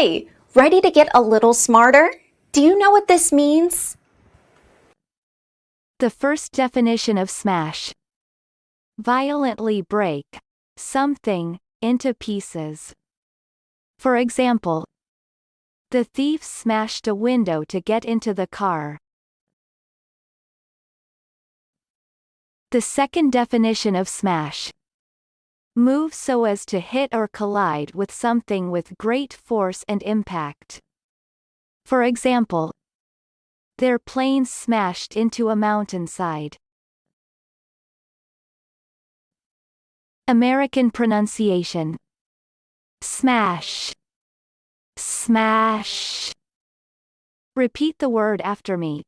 Hi, ready to get a little smarter? Do you know what this means? The first definition of smash. Violently break something into pieces. For example, the thief smashed a window to get into the car. The second definition of smash. Move so as to hit or collide with something with great force and impact. For example, their plane smashed into a mountainside. American pronunciation. Smash. Smash. Repeat the word after me.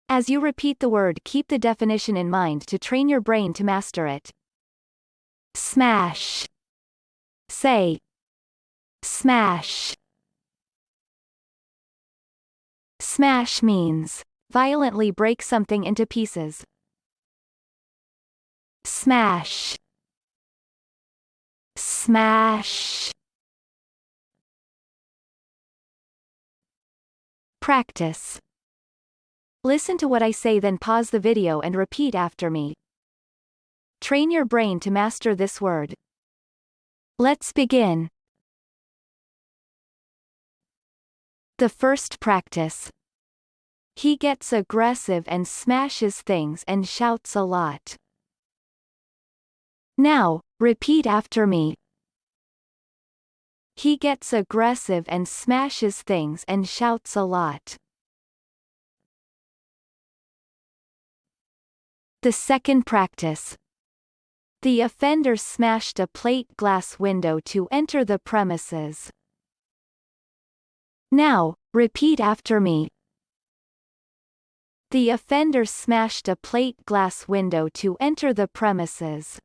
As you repeat the word, keep the definition in mind to train your brain to master it. Smash. Say. Smash. Smash means violently break something into pieces. Smash. Smash. Practice. Listen to what I say, then pause the video and repeat after me. Train your brain to master this word. Let's begin. The first practice. He gets aggressive and smashes things and shouts a lot. Now, repeat after me. He gets aggressive and smashes things and shouts a lot. The second practice. The offender smashed a plate glass window to enter the premises. Now, repeat after me. The offender smashed a plate glass window to enter the premises.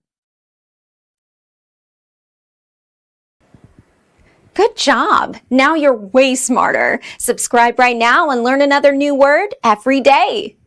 Good job! Now you're way smarter. Subscribe right now and learn another new word every day.